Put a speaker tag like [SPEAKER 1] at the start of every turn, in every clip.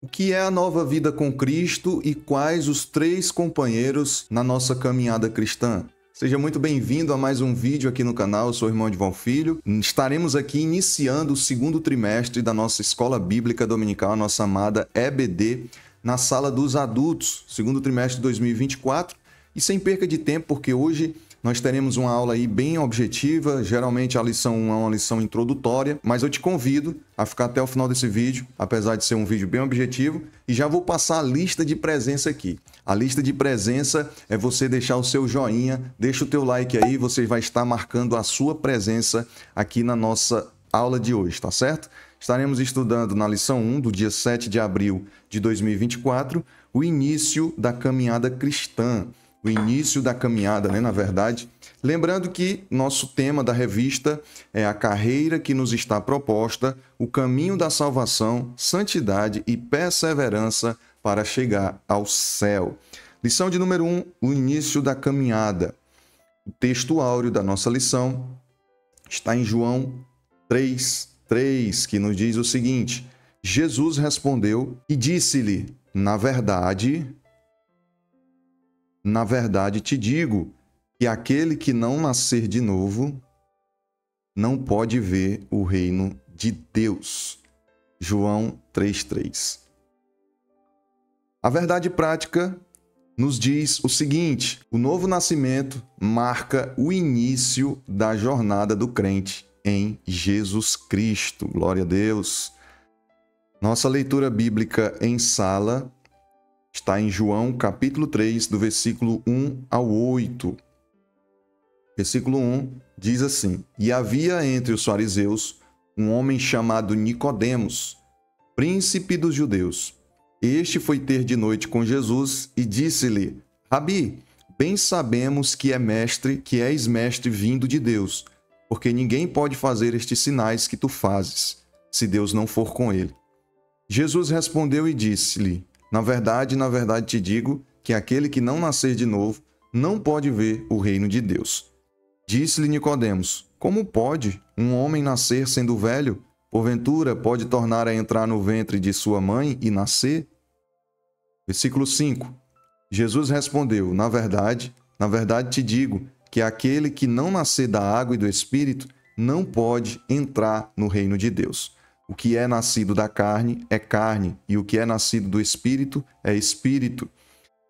[SPEAKER 1] O que é a nova vida com Cristo e quais os três companheiros na nossa caminhada cristã? Seja muito bem-vindo a mais um vídeo aqui no canal, eu sou o irmão Edval Filho. Estaremos aqui iniciando o segundo trimestre da nossa Escola Bíblica Dominical, a nossa amada EBD, na sala dos adultos, segundo trimestre de 2024. E sem perca de tempo, porque hoje nós teremos uma aula aí bem objetiva, geralmente a lição 1 é uma lição introdutória, mas eu te convido a ficar até o final desse vídeo, apesar de ser um vídeo bem objetivo, e já vou passar a lista de presença aqui. A lista de presença é você deixar o seu joinha, deixa o teu like aí, você vai estar marcando a sua presença aqui na nossa aula de hoje, tá certo? Estaremos estudando na lição 1, do dia 7 de abril de 2024, o início da caminhada cristã. O início da caminhada, né, na verdade. Lembrando que nosso tema da revista é a carreira que nos está proposta, o caminho da salvação, santidade e perseverança para chegar ao céu. Lição de número 1, o início da caminhada. O texto áureo da nossa lição está em João 3:3, que nos diz o seguinte: Jesus respondeu e disse-lhe: Na verdade te digo que aquele que não nascer de novo não pode ver o reino de Deus. João 3:3. A verdade prática nos diz o seguinte: o novo nascimento marca o início da jornada do crente em Jesus Cristo. Glória a Deus. Nossa leitura bíblica em sala está em João, capítulo 3, do versículo 1 ao 8. Versículo 1 diz assim: E havia entre os fariseus um homem chamado Nicodemos, príncipe dos judeus. Este foi ter de noite com Jesus e disse-lhe: Rabi, bem sabemos que és mestre vindo de Deus, porque ninguém pode fazer estes sinais que tu fazes, se Deus não for com ele. Jesus respondeu e disse-lhe: Na verdade te digo que aquele que não nascer de novo não pode ver o reino de Deus. Disse-lhe Nicodemos: Como pode um homem nascer sendo velho? Porventura pode tornar a entrar no ventre de sua mãe e nascer? Versículo 5. Jesus respondeu: Na verdade te digo que aquele que não nascer da água e do Espírito não pode entrar no reino de Deus. O que é nascido da carne é carne, e o que é nascido do Espírito é Espírito.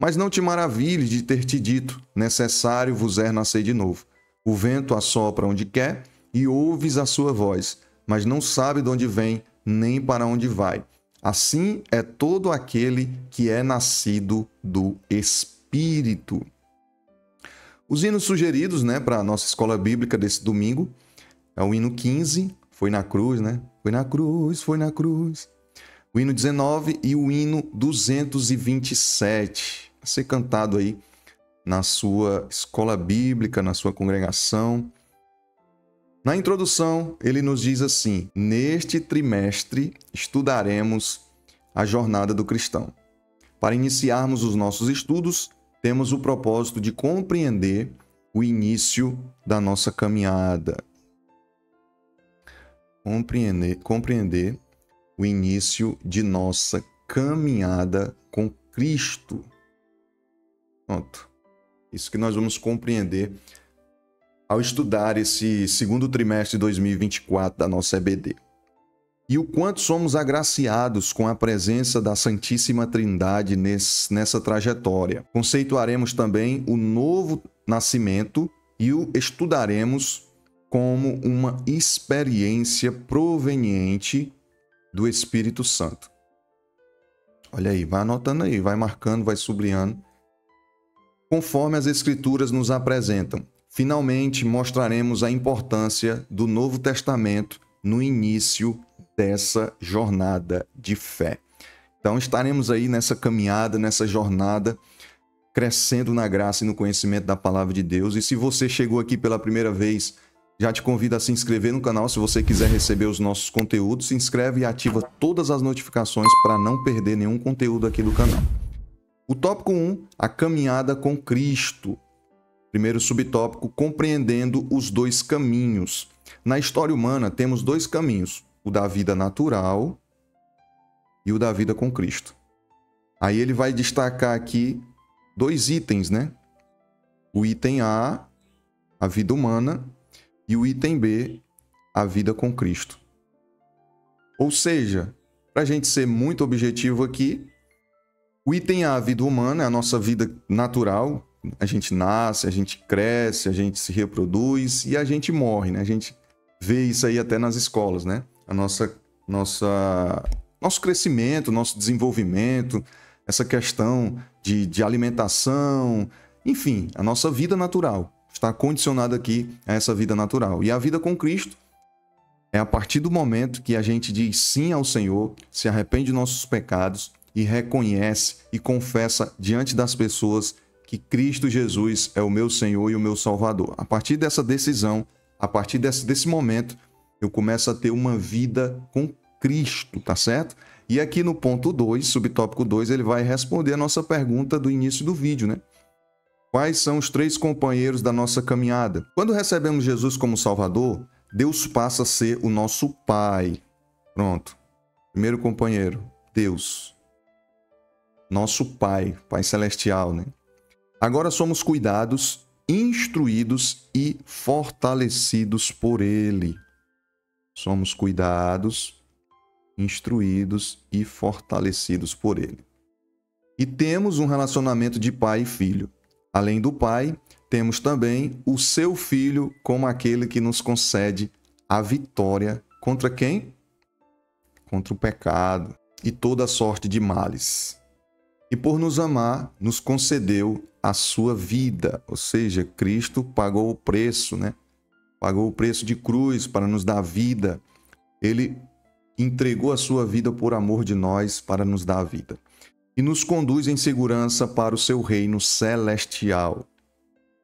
[SPEAKER 1] Mas não te maravilhes de ter te dito: necessário vos é nascer de novo. O vento assopra onde quer, e ouves a sua voz, mas não sabe de onde vem, nem para onde vai. Assim é todo aquele que é nascido do Espírito. Os hinos sugeridos, para a nossa escola bíblica desse domingo é o hino 15, Foi na cruz, né? Foi na cruz, foi na cruz. O hino 19 e o hino 227. A ser cantado aí na sua escola bíblica, na sua congregação. Na introdução, ele nos diz assim: neste trimestre estudaremos a jornada do cristão. Para iniciarmos os nossos estudos, temos o propósito de compreender o início da nossa caminhada. Compreender o início de nossa caminhada com Cristo. Pronto. Isso que nós vamos compreender ao estudar esse segundo trimestre de 2024 da nossa EBD. E o quanto somos agraciados com a presença da Santíssima Trindade nessa trajetória. Conceituaremos também o novo nascimento e o estudaremos como uma experiência proveniente do Espírito Santo. Olha aí, vai anotando aí, vai marcando, vai sublinhando. Conforme as Escrituras nos apresentam, finalmente mostraremos a importância do Novo Testamento no início dessa jornada de fé. Então estaremos aí nessa caminhada, nessa jornada, crescendo na graça e no conhecimento da Palavra de Deus. E se você chegou aqui pela primeira vez, já te convido a se inscrever no canal. Se você quiser receber os nossos conteúdos, se inscreve e ativa todas as notificações para não perder nenhum conteúdo aqui do canal. O tópico 1, a caminhada com Cristo. Primeiro subtópico, compreendendo os dois caminhos. Na história humana, temos dois caminhos: o da vida natural e o da vida com Cristo. Aí ele vai destacar aqui 2 itens, né? O item A, a vida humana, e o item B, a vida com Cristo. Ou seja, para a gente ser muito objetivo aqui, o item A, a vida humana, é a nossa vida natural. A gente nasce, a gente cresce, a gente se reproduz e a gente morre, né? A gente vê isso aí até nas escolas, né? Nosso crescimento, nosso desenvolvimento, essa questão de alimentação, enfim, a nossa vida natural está condicionada aqui a essa vida natural. E a vida com Cristo é a partir do momento que a gente diz sim ao Senhor, se arrepende de nossos pecados e reconhece e confessa diante das pessoas que Cristo Jesus é o meu Senhor e o meu Salvador. A partir dessa decisão, a partir desse momento, eu começo a ter uma vida com Cristo, tá certo? E aqui no ponto 2, subtópico 2, ele vai responder a nossa pergunta do início do vídeo, né? Quais são os 3 companheiros da nossa caminhada? Quando recebemos Jesus como Salvador, Deus passa a ser o nosso Pai. Pronto. Primeiro companheiro, Deus. Nosso Pai, Pai Celestial, né? Agora somos cuidados, instruídos e fortalecidos por Ele. Somos cuidados, instruídos e fortalecidos por Ele. E temos um relacionamento de pai e filho. Além do Pai, temos também o seu Filho como aquele que nos concede a vitória contra quem? Contra o pecado e toda sorte de males. E por nos amar, nos concedeu a sua vida, ou seja, Cristo pagou o preço, né? Pagou o preço de cruz para nos dar vida. Ele entregou a sua vida por amor de nós para nos dar a vida. E nos conduz em segurança para o seu reino celestial.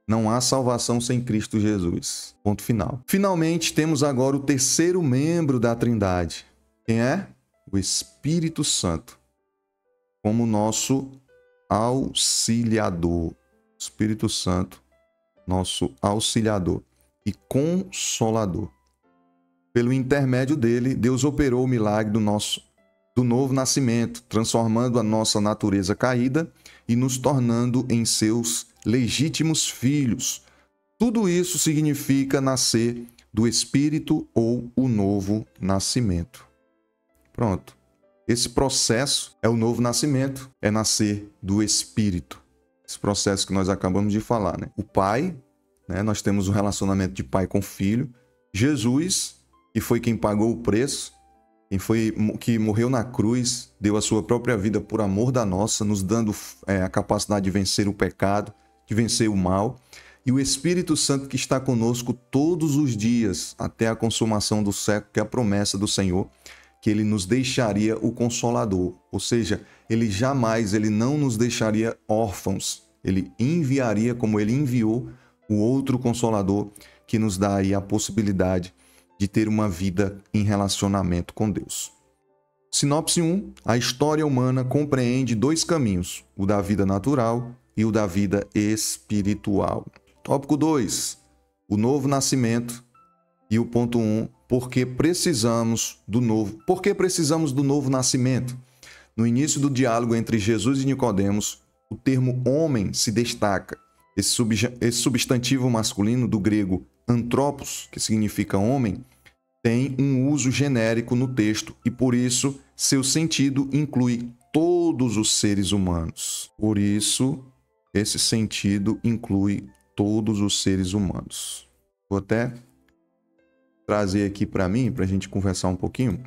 [SPEAKER 1] Não há salvação sem Cristo Jesus. Ponto final. Finalmente, temos agora o terceiro membro da Trindade. Quem é? O Espírito Santo. Como nosso auxiliador. Espírito Santo, nosso auxiliador e consolador. Pelo intermédio dele, Deus operou o milagre do novo nascimento, transformando a nossa natureza caída e nos tornando em seus legítimos filhos. Tudo isso significa nascer do Espírito ou o novo nascimento. Pronto. Esse processo é o novo nascimento, é nascer do Espírito. Esse processo que nós acabamos de falar, né? O Pai, né? Nós temos um relacionamento de pai com filho. Jesus, que foi quem pagou o preço, que morreu na cruz, deu a sua própria vida por amor da nossa, nos dando a capacidade de vencer o pecado, de vencer o mal. E o Espírito Santo que está conosco todos os dias, até a consumação do século, que é a promessa do Senhor, que Ele nos deixaria o Consolador. Ou seja, Ele não nos deixaria órfãos. Ele enviaria, como Ele enviou, o outro Consolador, que nos dá aí a possibilidade de ter uma vida em relacionamento com Deus. Sinopse 1. A história humana compreende 2 caminhos, o da vida natural e o da vida espiritual. Tópico 2. O novo nascimento. E o ponto 1. Por que precisamos do novo nascimento? No início do diálogo entre Jesus e Nicodemos, o termo homem se destaca. Esse substantivo masculino do grego anthropos, que significa homem, tem um uso genérico no texto e, por isso, seu sentido inclui todos os seres humanos. Por isso, esse sentido inclui todos os seres humanos. Vou até trazer aqui para mim, para a gente conversar um pouquinho.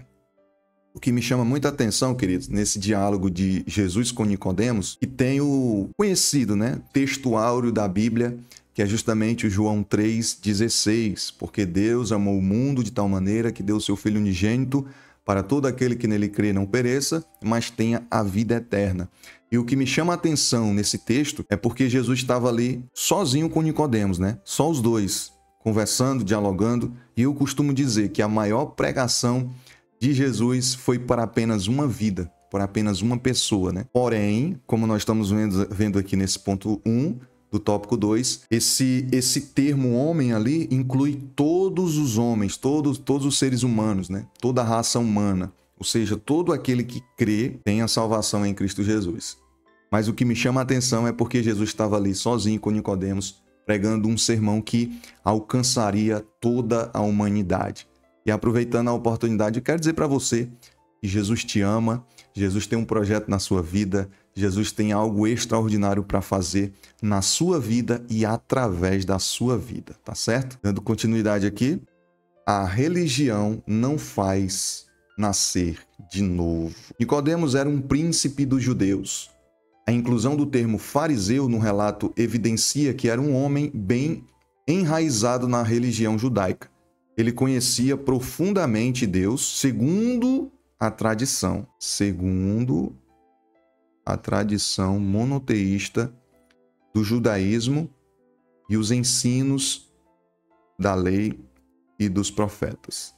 [SPEAKER 1] O que me chama muita atenção, queridos, nesse diálogo de Jesus com Nicodemos, que tem o conhecido, né, texto áureo da Bíblia, que é justamente o João 3,16, porque Deus amou o mundo de tal maneira que deu o seu Filho unigênito para todo aquele que nele crê não pereça, mas tenha a vida eterna. E o que me chama a atenção nesse texto é porque Jesus estava ali sozinho com Nicodemos, né? Só os dois, conversando, dialogando, e eu costumo dizer que a maior pregação de Jesus foi para apenas uma vida, para apenas uma pessoa, né? Porém, como nós estamos vendo aqui nesse ponto 1 do tópico 2, esse termo homem ali inclui todos os homens, todos os seres humanos, né? Toda a raça humana. Ou seja, todo aquele que crê tem a salvação em Cristo Jesus. Mas o que me chama a atenção é porque Jesus estava ali sozinho com Nicodemos, pregando um sermão que alcançaria toda a humanidade. E aproveitando a oportunidade, eu quero dizer para você que Jesus te ama, Jesus tem um projeto na sua vida, Jesus tem algo extraordinário para fazer na sua vida e através da sua vida, tá certo? Dando continuidade aqui, a religião não faz nascer de novo. Nicodemos era um príncipe dos judeus. A inclusão do termo fariseu no relato evidencia que era um homem bem enraizado na religião judaica. Ele conhecia profundamente Deus segundo a tradição monoteísta do judaísmo e os ensinos da lei e dos profetas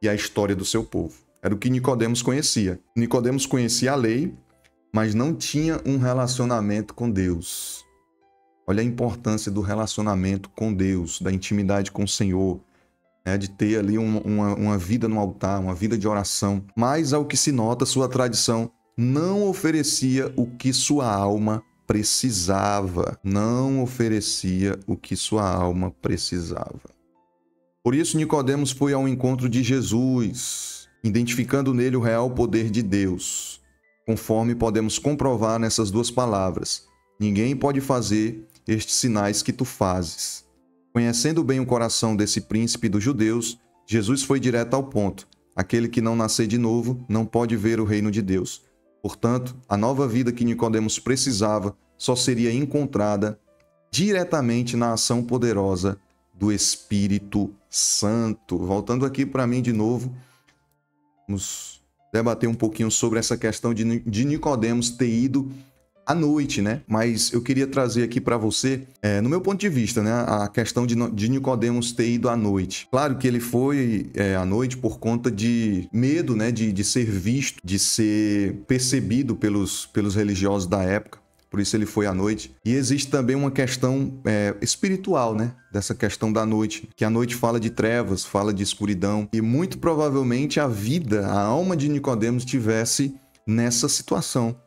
[SPEAKER 1] e a história do seu povo. Era o que Nicodemos conhecia. Nicodemos conhecia a lei, mas não tinha um relacionamento com Deus. Olha a importância do relacionamento com Deus, da intimidade com o Senhor, de ter ali uma vida no altar, uma vida de oração. Mas, ao que se nota, sua tradição não oferecia o que sua alma precisava. Não oferecia o que sua alma precisava. Por isso, Nicodemos foi ao encontro de Jesus, identificando nele o real poder de Deus, conforme podemos comprovar nessas duas palavras: ninguém pode fazer estes sinais que tu fazes. Conhecendo bem o coração desse príncipe dos judeus, Jesus foi direto ao ponto: aquele que não nascer de novo não pode ver o reino de Deus. Portanto, a nova vida que Nicodemos precisava só seria encontrada diretamente na ação poderosa do Espírito Santo. Voltando aqui para mim de novo, vamos debater um pouquinho sobre essa questão de Nicodemos ter ido à noite, né? Mas eu queria trazer aqui para você, no meu ponto de vista, né, a questão de Nicodemos ter ido à noite. Claro que ele foi à noite por conta de medo, né, de ser visto, de ser percebido pelos religiosos da época. Por isso ele foi à noite. E existe também uma questão espiritual, né? Dessa questão da noite. Que a noite fala de trevas, fala de escuridão. E muito provavelmente a alma de Nicodemos estivesse nessa situação.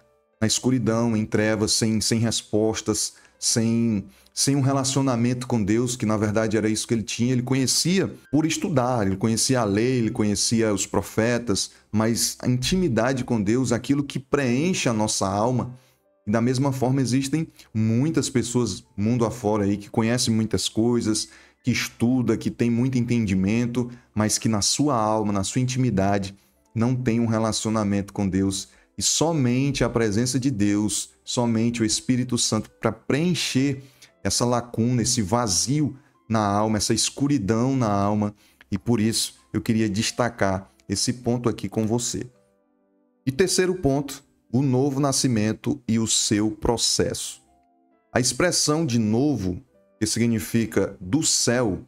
[SPEAKER 1] Na escuridão, em trevas, sem respostas, sem um relacionamento com Deus, que na verdade era isso que ele tinha. Ele conhecia por estudar, ele conhecia a lei, ele conhecia os profetas, mas a intimidade com Deus, aquilo que preenche a nossa alma. E da mesma forma existem muitas pessoas mundo afora aí que conhecem muitas coisas, que estuda, que tem muito entendimento, mas que na sua alma, na sua intimidade, não tem um relacionamento com Deus. E somente a presença de Deus, somente o Espírito Santo para preencher essa lacuna, esse vazio na alma, essa escuridão na alma. E por isso eu queria destacar esse ponto aqui com você. E terceiro ponto, o novo nascimento e o seu processo. A expressão de novo, que significa do céu,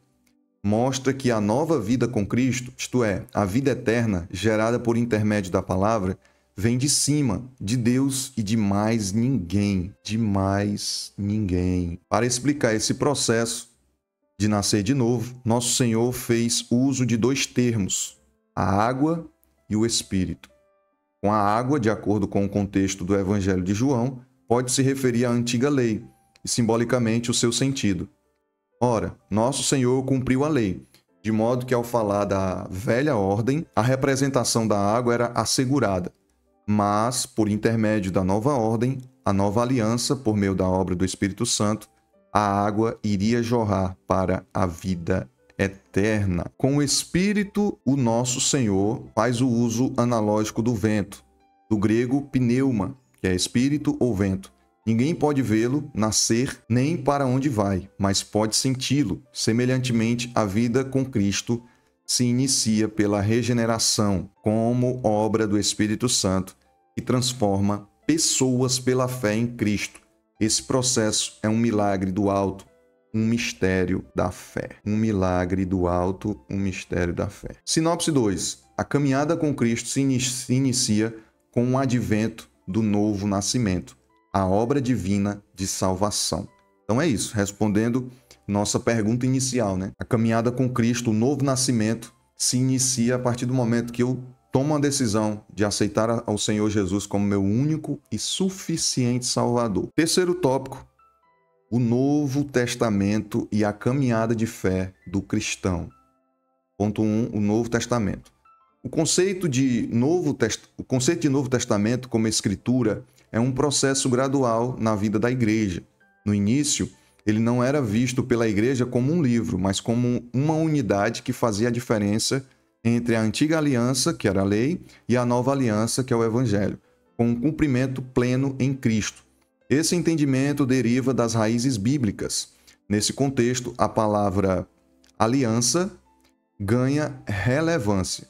[SPEAKER 1] mostra que a nova vida com Cristo, isto é, a vida eterna gerada por intermédio da palavra, vem de cima, de Deus e de mais ninguém. De mais ninguém. Para explicar esse processo de nascer de novo, nosso Senhor fez uso de dois termos, a água e o Espírito. Com a água, de acordo com o contexto do Evangelho de João, pode se referir à antiga lei e simbolicamente o seu sentido. Ora, nosso Senhor cumpriu a lei, de modo que ao falar da velha ordem, a representação da água era assegurada. Mas, por intermédio da nova ordem, a nova aliança, por meio da obra do Espírito Santo, a água iria jorrar para a vida eterna. Com o Espírito, o nosso Senhor faz o uso analógico do vento, do grego pneuma, que é espírito ou vento. Ninguém pode vê-lo nascer nem para onde vai, mas pode senti-lo. Semelhantemente, a vida com Cristo se inicia pela regeneração, como obra do Espírito Santo, que transforma pessoas pela fé em Cristo. Esse processo é um milagre do alto, um mistério da fé. Um milagre do alto, um mistério da fé. Sinopse 2. A caminhada com Cristo se inicia com o advento do novo nascimento, a obra divina de salvação. Então é isso, respondendo nossa pergunta inicial, né? A caminhada com Cristo, o novo nascimento, se inicia a partir do momento que eu tomo a decisão de aceitar ao Senhor Jesus como meu único e suficiente Salvador. Terceiro tópico, o Novo Testamento e a caminhada de fé do cristão. Ponto 1, o Novo Testamento. O conceito de Novo Testamento como escritura é um processo gradual na vida da igreja. No início, ele não era visto pela igreja como um livro, mas como uma unidade que fazia a diferença entre a antiga aliança, que era a lei, e a nova aliança, que é o evangelho, com um cumprimento pleno em Cristo. Esse entendimento deriva das raízes bíblicas. Nesse contexto, a palavra aliança ganha relevância.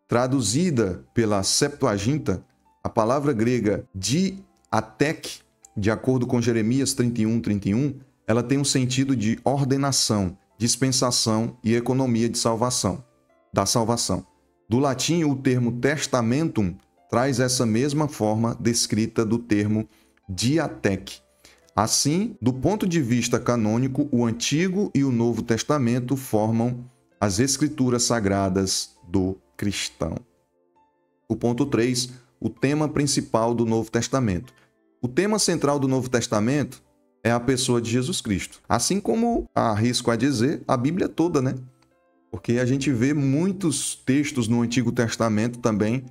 [SPEAKER 1] Traduzida pela Septuaginta, a palavra grega diatek, de acordo com Jeremias 31:31, ela tem um sentido de ordenação, dispensação e economia de salvação, da salvação. Do latim, o termo testamentum traz essa mesma forma descrita do termo diatek. Assim, do ponto de vista canônico, o Antigo e o Novo Testamento formam as escrituras sagradas do cristão. O ponto 3, o tema principal do Novo Testamento. O tema central do Novo Testamento é a pessoa de Jesus Cristo. Assim como, arrisco a dizer, a Bíblia toda, né? Porque a gente vê muitos textos no Antigo Testamento também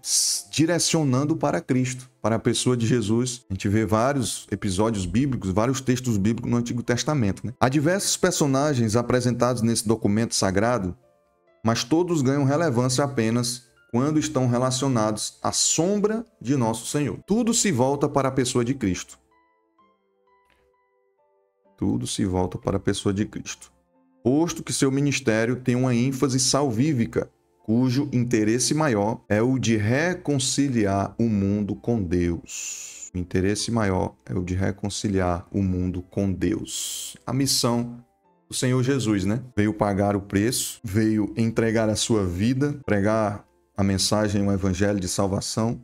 [SPEAKER 1] direcionando para Cristo, para a pessoa de Jesus. A gente vê vários episódios bíblicos, vários textos bíblicos no Antigo Testamento, né? Há diversos personagens apresentados nesse documento sagrado, mas todos ganham relevância apenas quando estão relacionados à sombra de nosso Senhor. Tudo se volta para a pessoa de Cristo. Tudo se volta para a pessoa de Cristo. Posto que seu ministério tem uma ênfase salvífica, cujo interesse maior é o de reconciliar o mundo com Deus. O interesse maior é o de reconciliar o mundo com Deus. A missão do Senhor Jesus, né? Veio pagar o preço, veio entregar a sua vida, pregar a mensagem, o evangelho de salvação,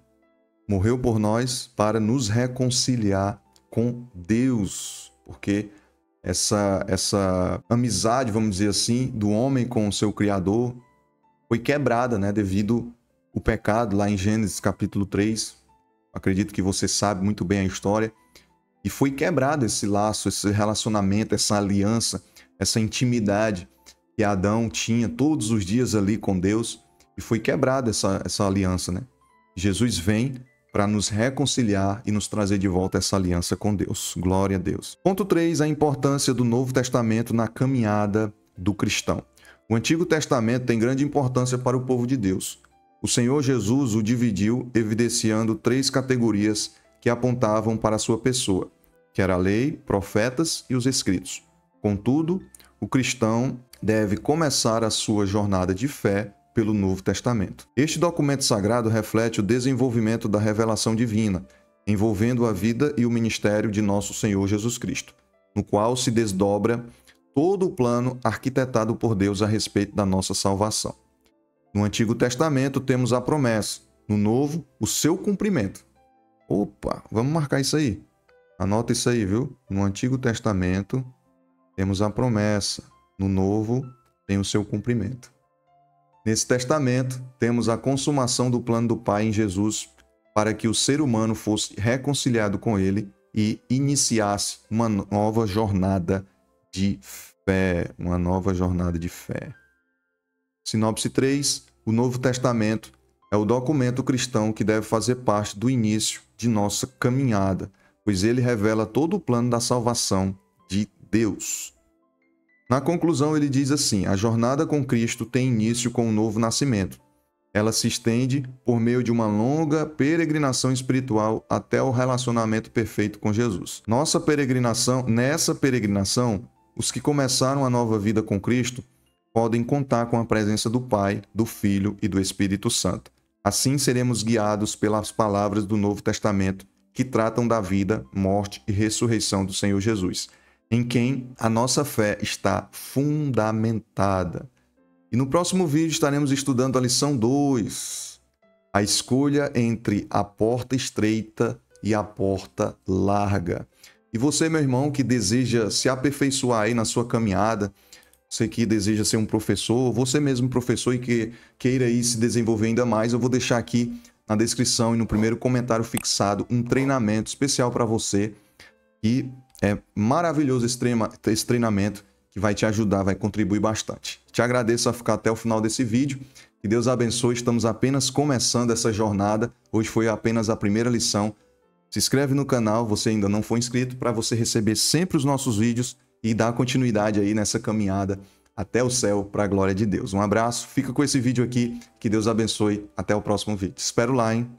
[SPEAKER 1] morreu por nós para nos reconciliar com Deus, porque essa amizade, vamos dizer assim, do homem com o seu Criador foi quebrada, né, devido ao pecado, lá em Gênesis capítulo 3. Acredito que você sabe muito bem a história. E foi quebrado esse laço, esse relacionamento, essa aliança, essa intimidade que Adão tinha todos os dias ali com Deus. E foi quebrada essa aliança, né? Jesus vem para nos reconciliar e nos trazer de volta essa aliança com Deus. Glória a Deus. Ponto 3, a importância do Novo Testamento na caminhada do cristão. O Antigo Testamento tem grande importância para o povo de Deus. O Senhor Jesus o dividiu, evidenciando 3 categorias que apontavam para a sua pessoa, que era a lei, profetas e os escritos. Contudo, o cristão deve começar a sua jornada de fé pelo Novo Testamento. Este documento sagrado reflete o desenvolvimento da revelação divina, envolvendo a vida e o ministério de nosso Senhor Jesus Cristo, no qual se desdobra todo o plano arquitetado por Deus a respeito da nossa salvação. No Antigo Testamento temos a promessa, no Novo, o seu cumprimento. Opa, vamos marcar isso aí. Anota isso aí, viu? No Antigo Testamento temos a promessa, no Novo tem o seu cumprimento. Nesse testamento, temos a consumação do plano do Pai em Jesus para que o ser humano fosse reconciliado com ele e iniciasse uma nova jornada de fé. Uma nova jornada de fé. Sinopse 3. O Novo Testamento é o documento cristão que deve fazer parte do início de nossa caminhada, pois ele revela todo o plano da salvação de Deus. Na conclusão, ele diz assim: a jornada com Cristo tem início com o novo nascimento. Ela se estende por meio de uma longa peregrinação espiritual até o relacionamento perfeito com Jesus. Nessa peregrinação, os que começaram a nova vida com Cristo podem contar com a presença do Pai, do Filho e do Espírito Santo. Assim seremos guiados pelas palavras do Novo Testamento que tratam da vida, morte e ressurreição do Senhor Jesus, em quem a nossa fé está fundamentada. E no próximo vídeo estaremos estudando a lição 2, a escolha entre a porta estreita e a porta larga. E você, meu irmão, que deseja se aperfeiçoar aí na sua caminhada, você que deseja ser um professor, você mesmo professor e que queira aí se desenvolver ainda mais, eu vou deixar aqui na descrição e no primeiro comentário fixado um treinamento especial para você. E é maravilhoso esse treinamento que vai te ajudar, vai contribuir bastante. Te agradeço a ficar até o final desse vídeo. Que Deus abençoe, estamos apenas começando essa jornada. Hoje foi apenas a primeira lição. Se inscreve no canal, você ainda não for inscrito, para você receber sempre os nossos vídeos e dar continuidade aí nessa caminhada até o céu, para a glória de Deus. Um abraço, fica com esse vídeo aqui, que Deus abençoe, até o próximo vídeo. Espero lá, hein?